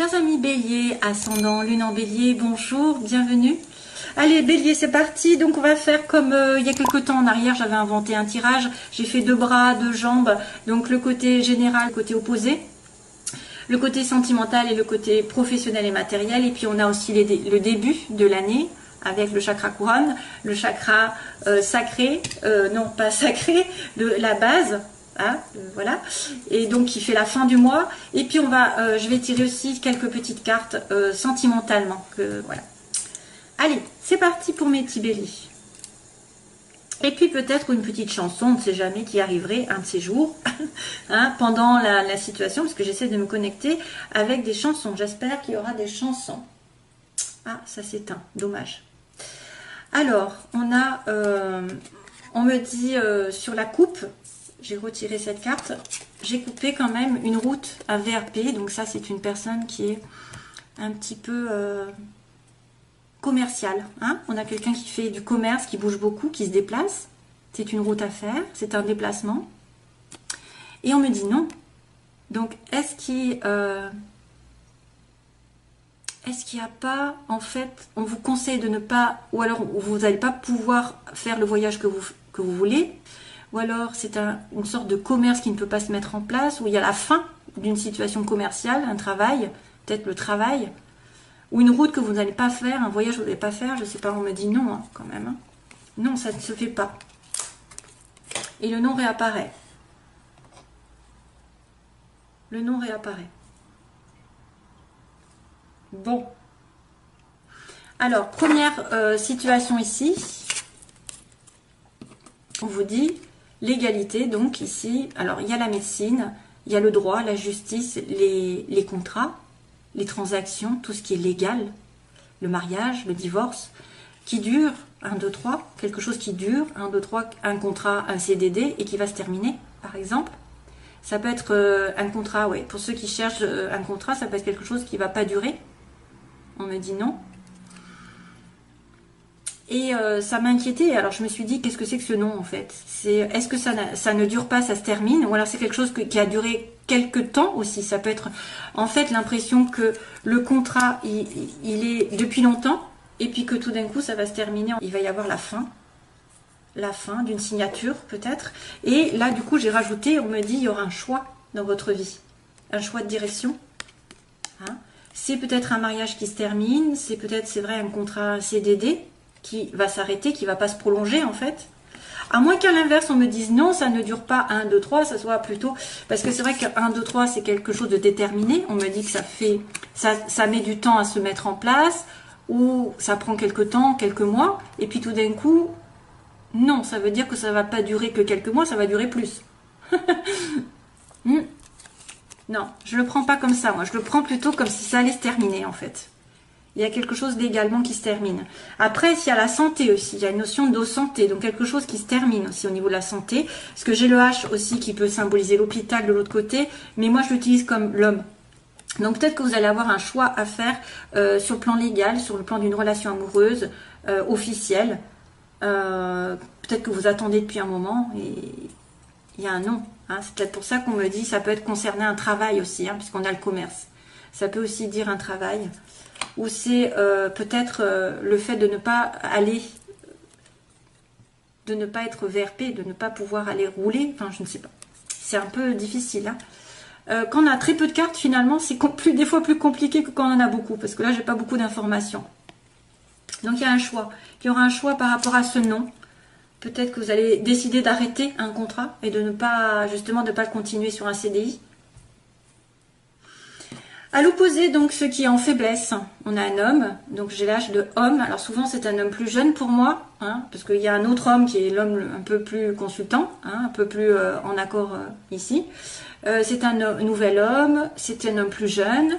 Chers amis Bélier, ascendant, lune en Bélier, bonjour, bienvenue. Allez Bélier, c'est parti. Donc on va faire comme il y a quelques temps en arrière, j'avais inventé un tirage. J'ai fait 2 bras, 2 jambes, donc le côté général, le côté opposé. Le côté sentimental et le côté professionnel et matériel. Et puis on a aussi le début de l'année avec le chakra couronne, le chakra sacré, non pas sacré, de la base. Hein, voilà, et donc qui fait la fin du mois. Et puis on va, je vais tirer aussi quelques petites cartes sentimentalement. Voilà. Allez, c'est parti pour mes petits béliers. Et puis peut-être une petite chanson, on ne sait jamais, qui arriverait un de ces jours, hein, pendant la situation, parce que j'essaie de me connecter avec des chansons. J'espère qu'il y aura des chansons. Ah, ça s'éteint, dommage. Alors, on a, on me dit sur la coupe, j'ai retiré cette carte, j'ai coupé quand même une route à VRP, donc ça c'est une personne qui est un petit peu commerciale. Hein, on a quelqu'un qui fait du commerce, qui bouge beaucoup, qui se déplace, c'est une route à faire, c'est un déplacement. Et on me dit non. Donc est-ce qu'il n'y a pas, en fait, on vous conseille de ne pas, ou alors vous n'allez pas pouvoir faire le voyage que vous voulez, ou alors c'est une sorte de commerce qui ne peut pas se mettre en place, où il y a la fin d'une situation commerciale, un travail, peut-être le travail, ou une route que vous n'allez pas faire, un voyage que vous n'allez pas faire, je ne sais pas, on me dit non hein, quand même. Hein. Non, ça ne se fait pas. Et le nom réapparaît. Le nom réapparaît. Bon. Alors, première situation ici. On vous dit l'égalité, donc ici, alors il y a la médecine, il y a le droit, la justice, les contrats, les transactions, tout ce qui est légal, le mariage, le divorce, qui dure, 1, 2, 3, quelque chose qui dure, 1, 2, 3, un contrat, un CDD, et qui va se terminer, par exemple. Ça peut être un contrat, ouais, pour ceux qui cherchent un contrat, ça peut être quelque chose qui ne va pas durer. On me dit non. Et ça m'a inquiété. Alors je me suis dit, qu'est-ce que c'est que ce nom en fait? Est-ce que ça ne dure pas, ça se termine? Ou alors c'est quelque chose qui a duré quelques temps aussi? Ça peut être en fait l'impression que le contrat, il est depuis longtemps, et puis que tout d'un coup ça va se terminer. Il va y avoir la fin d'une signature peut-être. Et là du coup j'ai rajouté, on me dit, il y aura un choix dans votre vie. Un choix de direction. Hein, c'est peut-être un mariage qui se termine, c'est peut-être, c'est vrai, un contrat CDD qui va s'arrêter, qui ne va pas se prolonger en fait. À moins qu'à l'inverse, on me dise non, ça ne dure pas 1, 2, 3, ça soit plutôt... Parce que c'est vrai que 1, 2, 3, c'est quelque chose de déterminé. On me dit que ça met du temps à se mettre en place, ou ça prend quelques temps, quelques mois, et puis tout d'un coup, non, ça veut dire que ça ne va pas durer que quelques mois, ça va durer plus. Non, je ne le prends pas comme ça, moi. Je le prends plutôt comme si ça allait se terminer, en fait. Il y a quelque chose légalement qui se termine. Après, il y a la santé aussi. Il y a une notion de santé. Donc, quelque chose qui se termine aussi au niveau de la santé. Parce que j'ai le H aussi qui peut symboliser l'hôpital de l'autre côté. Mais moi, je l'utilise comme l'homme. Donc, peut-être que vous allez avoir un choix à faire sur le plan légal, sur le plan d'une relation amoureuse, officielle. Peut-être que vous attendez depuis un moment et il y a un non. Hein. C'est peut-être pour ça qu'on me dit, ça peut être concerné un travail aussi, hein, puisqu'on a le commerce. Ça peut aussi dire un travail. Ou c'est peut-être le fait de ne pas aller, de ne pas être VRP, de ne pas pouvoir aller rouler, enfin je ne sais pas. C'est un peu difficile. Hein. Quand on a très peu de cartes, finalement, c'est des fois plus compliqué que quand on en a beaucoup, parce que là, j'ai pas beaucoup d'informations. Donc il y a un choix. Il y aura un choix par rapport à ce nom. Peut-être que vous allez décider d'arrêter un contrat et de ne pas, justement, de ne pas le continuer sur un CDI. À l'opposé, donc, ce qui est en faiblesse, on a un homme, donc j'ai l'âge de homme. Alors souvent, c'est un homme plus jeune pour moi, hein, parce qu'il y a un autre homme qui est l'homme un peu plus consultant, hein, un peu plus en accord ici. C'est un nouvel homme, c'est un homme plus jeune,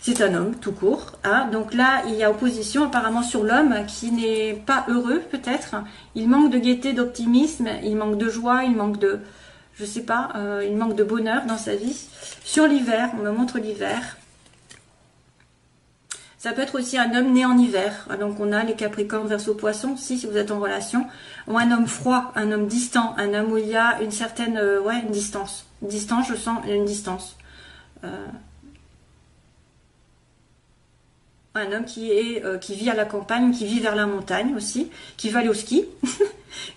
c'est un homme tout court. Hein. Donc là, il y a opposition apparemment sur l'homme qui n'est pas heureux peut-être. Il manque de gaieté, d'optimisme, il manque de joie, il manque de... je sais pas, il manque de bonheur dans sa vie. Sur l'hiver, on me montre l'hiver. Ça peut être aussi un homme né en hiver. Donc on a les Capricornes, Verseau, Poissons, si vous êtes en relation. Ou un homme froid, un homme distant, un homme où il y a une certaine, une distance. Une distance, je sens une distance. Un homme qui vit à la campagne, qui vit vers la montagne aussi, qui va aller au ski.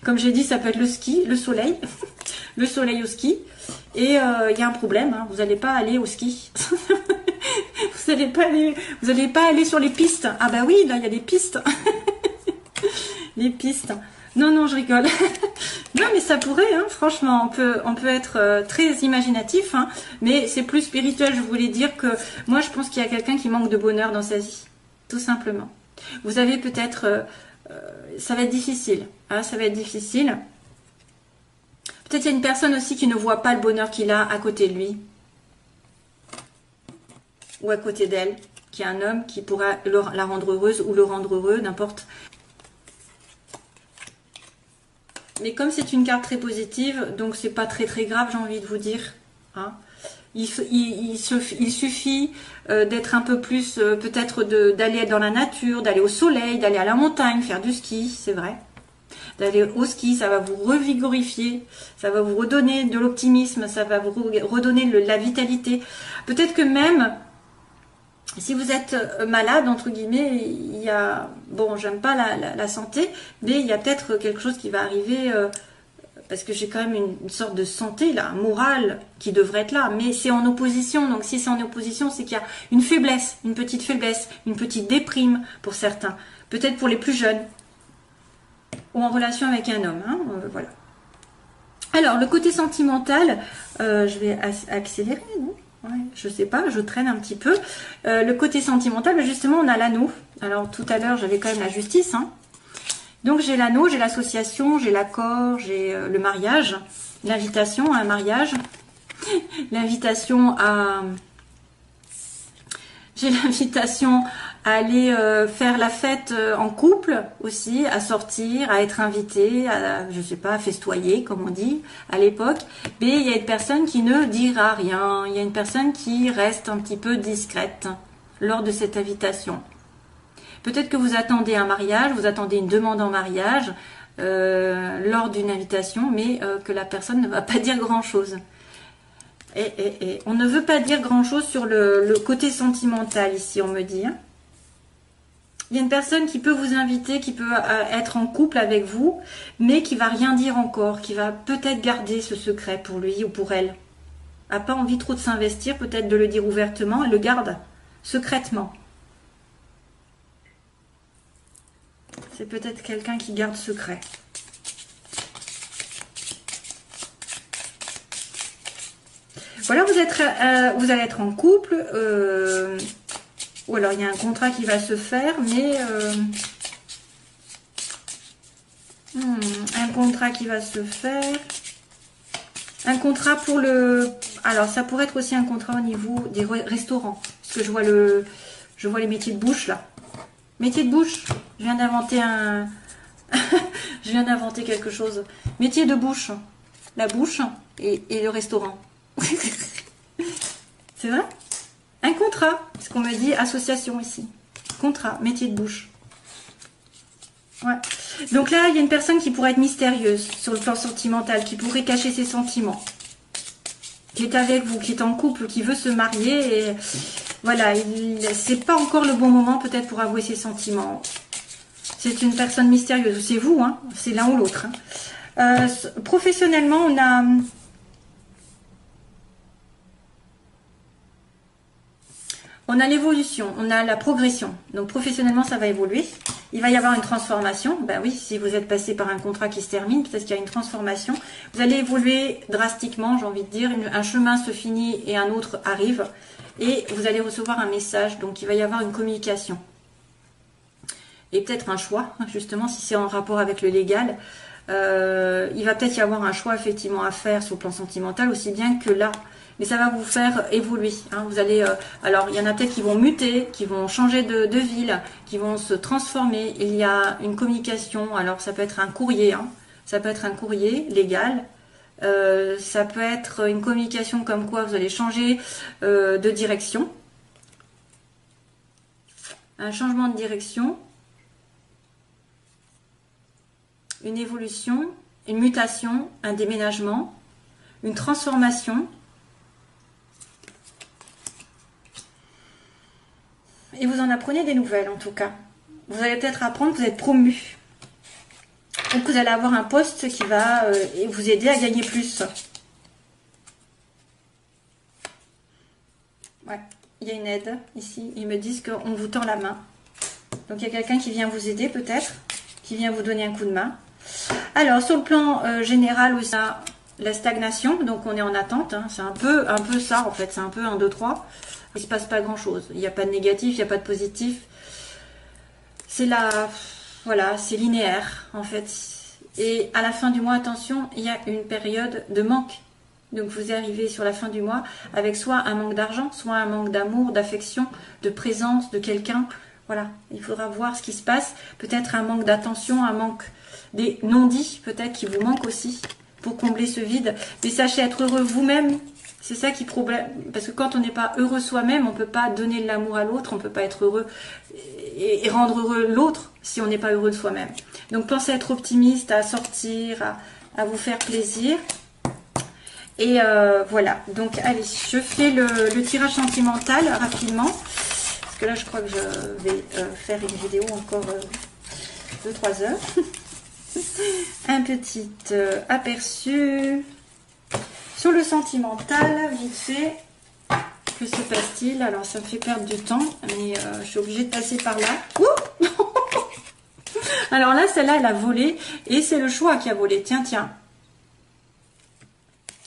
Comme j'ai dit, ça peut être le ski, le soleil, le soleil au ski. Et il y a un problème, hein, vous n'allez pas aller au ski. Vous n'allez pas aller sur les pistes. Ah bah oui, là il y a des pistes. Les pistes. Non, non, je rigole. Non, mais ça pourrait, hein, franchement, on peut être très imaginatif, hein, mais c'est plus spirituel. Je voulais dire que moi, je pense qu'il y a quelqu'un qui manque de bonheur dans sa vie, tout simplement. Vous avez peut-être, ça va être difficile, hein, ça va être difficile. Peut-être il y a une personne aussi qui ne voit pas le bonheur qu'il a à côté de lui, ou à côté d'elle, qui est un homme qui pourra la rendre heureuse ou le rendre heureux, n'importe. Mais comme c'est une carte très positive, donc c'est pas très très grave, j'ai envie de vous dire. Hein. Il suffit d'être un peu plus, peut-être d'aller dans la nature, d'aller au soleil, d'aller à la montagne, faire du ski, c'est vrai. D'aller au ski, ça va vous revigorifier, ça va vous redonner de l'optimisme, ça va vous redonner la vitalité. Peut-être que même, si vous êtes malade, entre guillemets, il y a, bon, j'aime pas la santé, mais il y a peut-être quelque chose qui va arriver, parce que j'ai quand même une sorte de santé, là, morale, qui devrait être là, mais c'est en opposition, donc si c'est en opposition, c'est qu'il y a une faiblesse, une petite déprime pour certains, peut-être pour les plus jeunes, ou en relation avec un homme, hein, voilà. Alors, le côté sentimental, je vais accélérer, non ? Ouais, je sais pas, je traîne un petit peu. Le côté sentimental, justement, on a l'anneau. Alors, tout à l'heure, j'avais quand même la justice. Hein. Donc, j'ai l'anneau, j'ai l'association, j'ai l'accord, j'ai le mariage, l'invitation à un mariage, l'invitation à... J'ai l'invitation à aller faire la fête en couple aussi, à sortir, à être invité, à, je sais pas, à festoyer, comme on dit à l'époque. Mais il y a une personne qui ne dira rien, il y a une personne qui reste un petit peu discrète lors de cette invitation. Peut-être que vous attendez un mariage, vous attendez une demande en mariage lors d'une invitation, mais que la personne ne va pas dire grand-chose. Et on ne veut pas dire grand-chose sur le côté sentimental ici, on me dit. Hein. Il y a une personne qui peut vous inviter, qui peut être en couple avec vous, mais qui va rien dire encore, qui va peut-être garder ce secret pour lui ou pour elle. A pas envie trop de s'investir, peut-être de le dire ouvertement, elle le garde secrètement. C'est peut-être quelqu'un qui garde secret. Voilà, vous allez être en couple, ou alors il y a un contrat qui va se faire, mais un contrat qui va se faire, un contrat pour le, alors ça pourrait être aussi un contrat au niveau des restaurants, parce que je vois les métiers de bouche là, métier de bouche, je viens d'inventer je viens d'inventer quelque chose, métier de bouche, la bouche et le restaurant. C'est vrai? Un contrat, parce qu'on me dit association ici. Contrat, métier de bouche. Ouais. Donc là, il y a une personne qui pourrait être mystérieuse sur le plan sentimental, qui pourrait cacher ses sentiments. Qui est avec vous, qui est en couple, qui veut se marier. Et voilà, c'est pas encore le bon moment peut-être pour avouer ses sentiments. C'est une personne mystérieuse. C'est vous, hein? C'est l'un ou l'autre. Hein. Professionnellement, on a l'évolution, on a la progression. Donc professionnellement, ça va évoluer. Il va y avoir une transformation. Ben oui, si vous êtes passé par un contrat qui se termine, peut-être qu'il y a une transformation. Vous allez évoluer drastiquement, j'ai envie de dire. Un chemin se finit et un autre arrive. Et vous allez recevoir un message. Donc il va y avoir une communication. Et peut-être un choix, justement, si c'est en rapport avec le légal. Il va peut-être y avoir un choix effectivement à faire sur le plan sentimental, aussi bien que là. Mais ça va vous faire évoluer. Hein. Vous allez, alors, il y en a peut-être qui vont muter, qui vont changer de ville, qui vont se transformer. Il y a une communication. Alors, ça peut être un courrier. Hein. Ça peut être un courrier légal. Ça peut être une communication comme quoi vous allez changer de direction. Un changement de direction. Une évolution. Une mutation. Un déménagement. Une transformation. Et vous en apprenez des nouvelles en tout cas. Vous allez peut-être apprendre que vous êtes promu. Donc vous allez avoir un poste qui va vous aider à gagner plus. Ouais, il y a une aide ici. Ils me disent qu'on vous tend la main. Donc il y a quelqu'un qui vient vous aider peut-être, qui vient vous donner un coup de main. Alors sur le plan général aussi, la stagnation, donc on est en attente. Hein. C'est un peu ça en fait, c'est un peu 1, 2, 3. Il ne se passe pas grand chose. Il n'y a pas de négatif, il n'y a pas de positif. C'est voilà, c'est linéaire en fait. Et à la fin du mois, attention, il y a une période de manque. Donc vous arrivez sur la fin du mois avec soit un manque d'argent, soit un manque d'amour, d'affection, de présence de quelqu'un. Voilà, il faudra voir ce qui se passe. Peut-être un manque d'attention, un manque des non-dits, peut-être qui vous manque aussi pour combler ce vide. Mais sachez être heureux vous-même. C'est ça qui problème. Parce que quand on n'est pas heureux soi-même, on ne peut pas donner de l'amour à l'autre, on ne peut pas être heureux et rendre heureux l'autre si on n'est pas heureux de soi-même. Donc pensez à être optimiste, à sortir, à vous faire plaisir. Et voilà, donc allez, je fais le tirage sentimental rapidement. Parce que là, je crois que je vais faire une vidéo encore 2-3 heures. Un petit aperçu sur le sentimental, vite fait. Que se passe-t-il? Alors, ça me fait perdre du temps, mais je suis obligée de passer par là. Ouh. Alors là, celle-là, elle a volé. Et c'est le choix qui a volé. Tiens, tiens.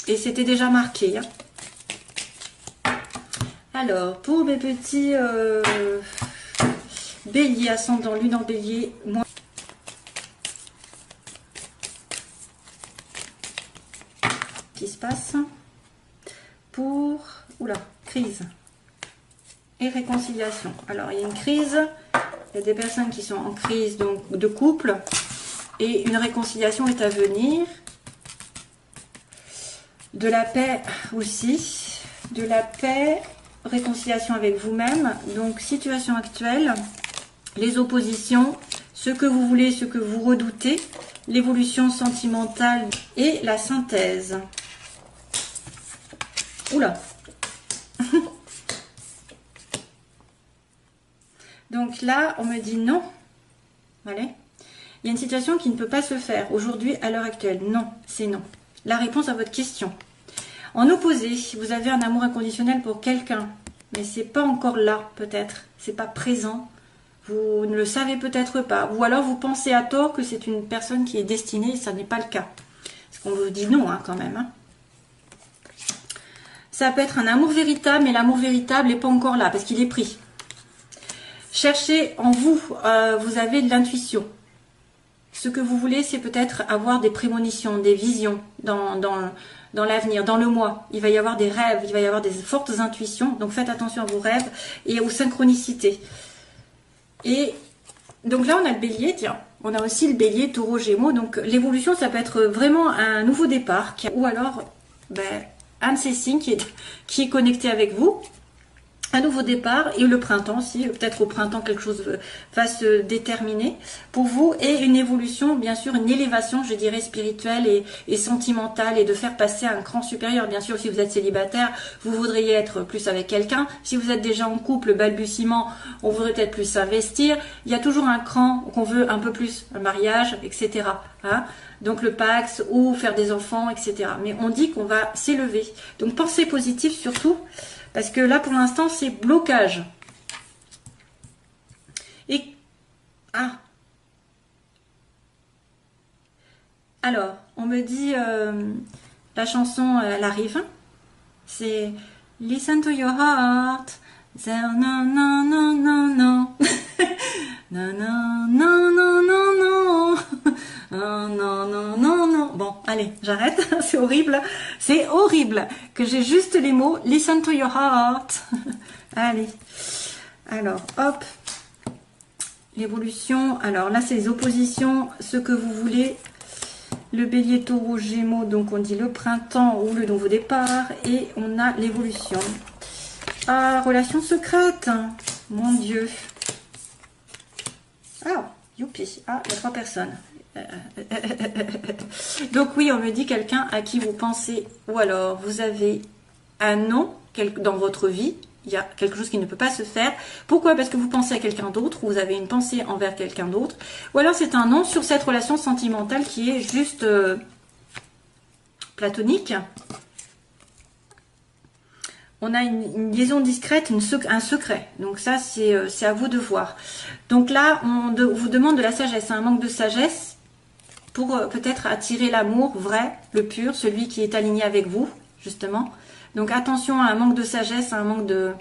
Et c'était déjà marqué. Hein. Alors, pour mes petits béliers, ascendant lune en bélier, moi. Qu'est-ce qui se passe? Pour, oula, crise et réconciliation. Alors, il y a une crise. Il y a des personnes qui sont en crise donc de couple. Et une réconciliation est à venir. De la paix aussi, de la paix, réconciliation avec vous-même, donc situation actuelle, les oppositions, ce que vous voulez, ce que vous redoutez, l'évolution sentimentale et la synthèse. Oula. Donc là, on me dit non. Allez. Il y a une situation qui ne peut pas se faire aujourd'hui à l'heure actuelle. Non, c'est non. La réponse à votre question. En opposé, vous avez un amour inconditionnel pour quelqu'un, mais c'est pas encore là, peut-être. C'est pas présent. Vous ne le savez peut-être pas. Ou alors vous pensez à tort que c'est une personne qui est destinée, et ça n'est pas le cas. Parce qu'on vous dit non, hein, quand même. Hein. Ça peut être un amour véritable, mais l'amour véritable n'est pas encore là, parce qu'il est pris. Cherchez en vous, vous avez de l'intuition. Ce que vous voulez, c'est peut-être avoir des prémonitions, des visions dans l'avenir, dans le mois. Il va y avoir des rêves, il va y avoir des fortes intuitions. Donc faites attention à vos rêves et aux synchronicités. Et donc là, on a le bélier, tiens. On a aussi le bélier, taureau, gémeaux. Donc l'évolution, ça peut être vraiment un nouveau départ. Ou alors, un de ces signes qui est connecté avec vous. Un nouveau départ et le printemps aussi, peut-être au printemps quelque chose va se déterminer pour vous et une évolution, bien sûr, une élévation, je dirais, spirituelle et sentimentale et de faire passer à un cran supérieur. Bien sûr, si vous êtes célibataire, vous voudriez être plus avec quelqu'un. Si vous êtes déjà en couple, balbutiement, on voudrait peut-être plus s'investir. Il y a toujours un cran qu'on veut un peu plus, un mariage, etc. Hein, donc le Pax ou faire des enfants, etc. Mais on dit qu'on va s'élever. Donc pensez positif surtout. Parce que là, pour l'instant, c'est blocage. Et... Ah. Alors, on me dit... la chanson, elle arrive. C'est... Listen to your heart. Non, non, non, non, non, non. Non, non, non, non, non, non. Non, non, non, non, non. Bon, allez, j'arrête. C'est horrible. C'est horrible que j'ai juste les mots. Listen to your heart. Allez. Alors, hop. L'évolution. Alors là, c'est les oppositions. Ce que vous voulez. Le bélier, taureau, gémeaux. Donc, on dit le printemps ou le nouveau départ. Et on a l'évolution. Ah, relation secrète. Mon Dieu. Ah, youpi. Ah, il y a 3 personnes. Donc oui, on me dit quelqu'un à qui vous pensez, ou alors vous avez un nom dans votre vie, Il y a quelque chose qui ne peut pas se faire. Pourquoi? Parce que vous pensez à quelqu'un d'autre, ou vous avez une pensée envers quelqu'un d'autre. Ou alors c'est un non sur cette relation sentimentale qui est juste platonique. On a une liaison discrète, un secret. Donc ça, c'est à vous de voir. Donc là, on vous demande de la sagesse, un manque de sagesse pour peut-être attirer l'amour vrai, le pur, celui qui est aligné avec vous, justement. Donc attention à un manque de sagesse, à un manque de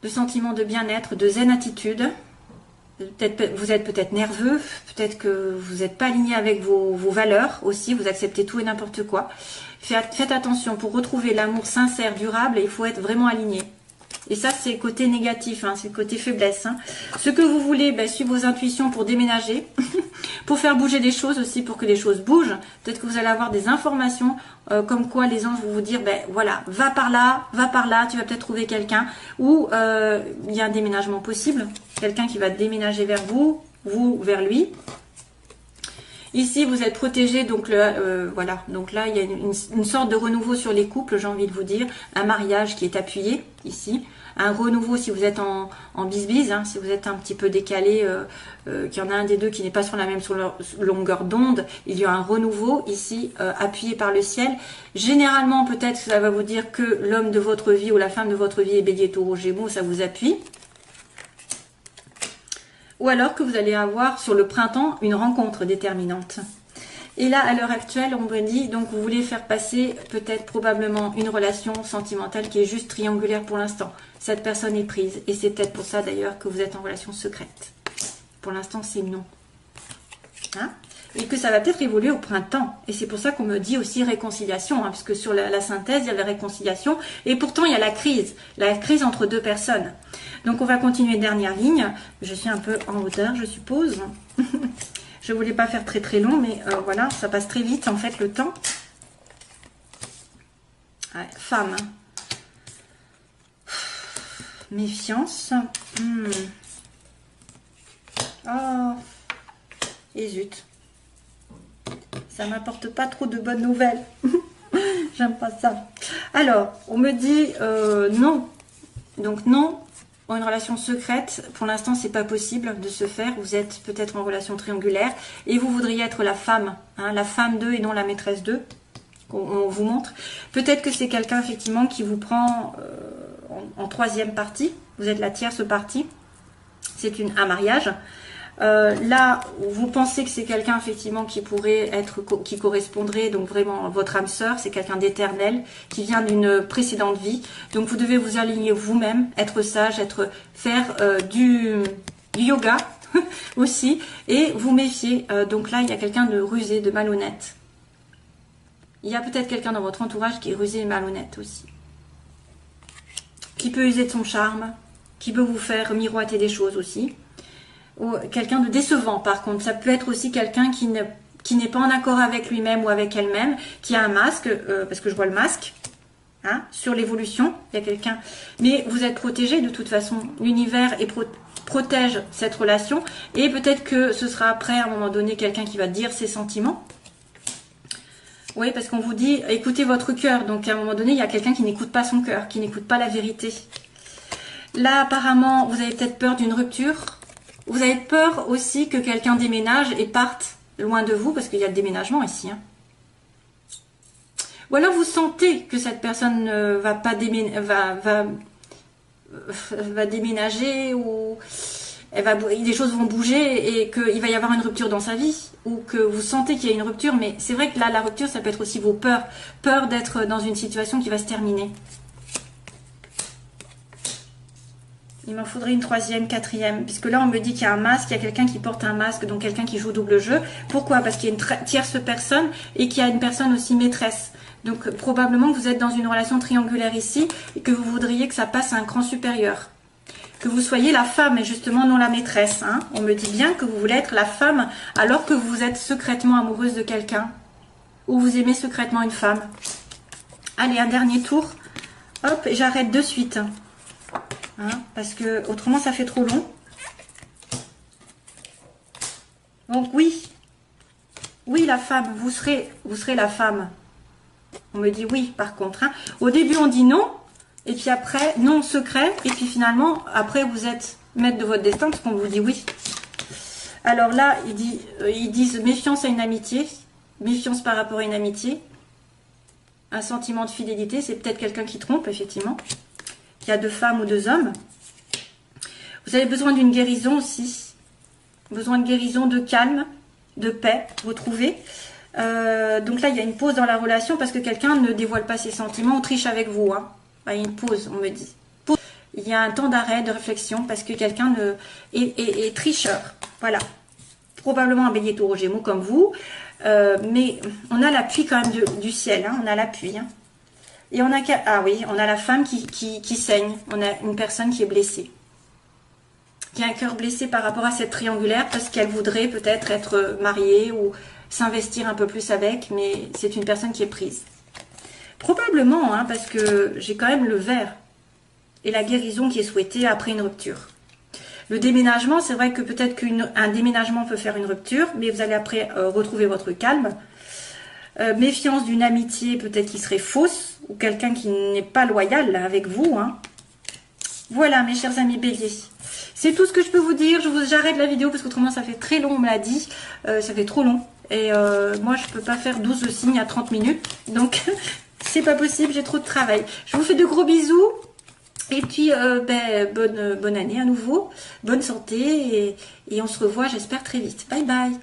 sentiment de bien-être, de zen attitude. Vous êtes peut-être nerveux, peut-être que vous n'êtes pas aligné avec vos valeurs aussi, vous acceptez tout et n'importe quoi. Faites attention, pour retrouver l'amour sincère, durable, il faut être vraiment aligné. Et ça, c'est le côté négatif, hein, c'est le côté faiblesse. Hein. Ce que vous voulez, suivre vos intuitions pour déménager, pour faire bouger des choses aussi, pour que les choses bougent. Peut-être que vous allez avoir des informations comme quoi les anges vont vous dire, voilà, va par là, tu vas peut-être trouver quelqu'un. Ou il y a un déménagement possible, quelqu'un qui va déménager vers vous, vous vers lui. Ici, vous êtes protégé, donc voilà. Donc là, il y a une sorte de renouveau sur les couples, j'ai envie de vous dire. Un mariage qui est appuyé, ici. Un renouveau si vous êtes en bisbise, hein, si vous êtes un petit peu décalé, qu'il y en a un des deux qui n'est pas sur la même longueur d'onde. Il y a un renouveau ici, appuyé par le ciel. Généralement, peut-être ça va vous dire que l'homme de votre vie ou la femme de votre vie est bélier, taureau, gémeaux, ça vous appuie. Ou alors que vous allez avoir sur le printemps une rencontre déterminante. Et là, à l'heure actuelle, on me dit, donc vous voulez faire passer peut-être probablement une relation sentimentale qui est juste triangulaire pour l'instant. Cette personne est prise. Et c'est peut-être pour ça d'ailleurs que vous êtes en relation secrète. Pour l'instant, c'est non. Hein? Et que ça va peut-être évoluer au printemps. Et c'est pour ça qu'on me dit aussi réconciliation. Hein, parce que sur la synthèse, il y avait réconciliation. Et pourtant, il y a la crise entre deux personnes. Donc on va continuer, dernière ligne. Je suis un peu en hauteur, je suppose. Je voulais pas faire très très long, mais voilà, ça passe très vite en fait le temps. Ouais, femme. Méfiance. Oh. Et zut. Ça m'apporte pas trop de bonnes nouvelles. J'aime pas ça. Alors, on me dit non. Donc non. Une relation secrète, pour l'instant c'est pas possible de se faire, vous êtes peut-être en relation triangulaire et vous voudriez être la femme, hein, la femme d'eux et non la maîtresse d'eux, on vous montre. Peut-être que c'est quelqu'un effectivement qui vous prend en troisième partie, vous êtes la tierce partie, c'est un mariage. Là, vous pensez que c'est quelqu'un effectivement qui pourrait être, qui correspondrait donc vraiment à votre âme sœur, c'est quelqu'un d'éternel, qui vient d'une précédente vie. Donc vous devez vous aligner vous-même, être sage, faire du yoga aussi, et vous méfier. Donc là, il y a quelqu'un de rusé, de malhonnête. Il y a peut-être quelqu'un dans votre entourage qui est rusé et malhonnête aussi. Qui peut user de son charme, qui peut vous faire miroiter des choses aussi. Ou quelqu'un de décevant par contre, ça peut être aussi quelqu'un qui n'est pas en accord avec lui-même ou avec elle-même, qui a un masque, parce que je vois le masque, hein, sur l'évolution, il y a quelqu'un, mais vous êtes protégé de toute façon, l'univers protège cette relation, et peut-être que ce sera après à un moment donné quelqu'un qui va dire ses sentiments. Oui, parce qu'on vous dit, écoutez votre cœur, donc à un moment donné, il y a quelqu'un qui n'écoute pas son cœur, qui n'écoute pas la vérité. Là, apparemment, vous avez peut-être peur d'une rupture. Vous avez peur aussi que quelqu'un déménage et parte loin de vous, parce qu'il y a le déménagement ici. Hein. Ou alors vous sentez que cette personne va pas va déménager, ou les choses vont bouger et qu'il va y avoir une rupture dans sa vie, ou que vous sentez qu'il y a une rupture, mais c'est vrai que là, la rupture, ça peut être aussi vos peurs. Peur d'être dans une situation qui va se terminer. Il m'en faudrait une troisième, quatrième, puisque là on me dit qu'il y a un masque, il y a quelqu'un qui porte un masque, donc quelqu'un qui joue double jeu. Pourquoi? Parce qu'il y a une tierce personne et qu'il y a une personne aussi maîtresse. Donc probablement que vous êtes dans une relation triangulaire ici et que vous voudriez que ça passe à un cran supérieur. Que vous soyez la femme et justement non la maîtresse. Hein. On me dit bien que vous voulez être la femme alors que vous êtes secrètement amoureuse de quelqu'un. Ou vous aimez secrètement une femme. Allez, un dernier tour. Hop, et j'arrête de suite. Hein, parce que autrement ça fait trop long. Donc oui, la femme, vous serez la femme. On me dit oui par contre. Hein. Au début on dit non, Et puis après, non secret. Et puis finalement, après, vous êtes maître de votre destin parce qu'on vous dit oui. Alors là, ils disent méfiance à une amitié. Méfiance par rapport à une amitié. Un sentiment de fidélité. C'est peut-être quelqu'un qui trompe, effectivement. Qui a 2 femmes ou 2 hommes. Vous avez besoin d'une guérison aussi. Besoin de guérison, de calme, de paix, retrouver. Donc là, il y a une pause dans la relation parce que quelqu'un ne dévoile pas ses sentiments ou triche avec vous. Hein. Il y a une pause, on me dit. Pause. Il y a un temps d'arrêt, de réflexion parce que quelqu'un est tricheur. Voilà. Probablement un bélier taureau gémeaux comme vous. Mais on a l'appui quand même du ciel. Hein. On a l'appui. Hein. Et on a, ah oui, on a la femme qui saigne. On a une personne qui est blessée. Qui a un cœur blessé par rapport à cette triangulaire parce qu'elle voudrait peut-être être mariée ou s'investir un peu plus avec, mais c'est une personne qui est prise. Probablement, hein, parce que j'ai quand même le vert et la guérison qui est souhaitée après une rupture. Le déménagement, c'est vrai que peut-être qu'un déménagement peut faire une rupture, mais vous allez après retrouver votre calme. Méfiance d'une amitié peut-être qui serait fausse, ou quelqu'un qui n'est pas loyal là, avec vous. Hein. Voilà, mes chers amis béliers. C'est tout ce que je peux vous dire. J'arrête la vidéo parce qu'autrement ça fait très long, on me l'a dit. Ça fait trop long. Et moi, je peux pas faire 12 signes à 30 minutes. Donc, c'est pas possible, j'ai trop de travail. Je vous fais de gros bisous. Et puis, bonne année à nouveau. Bonne santé. Et on se revoit, j'espère, très vite. Bye bye.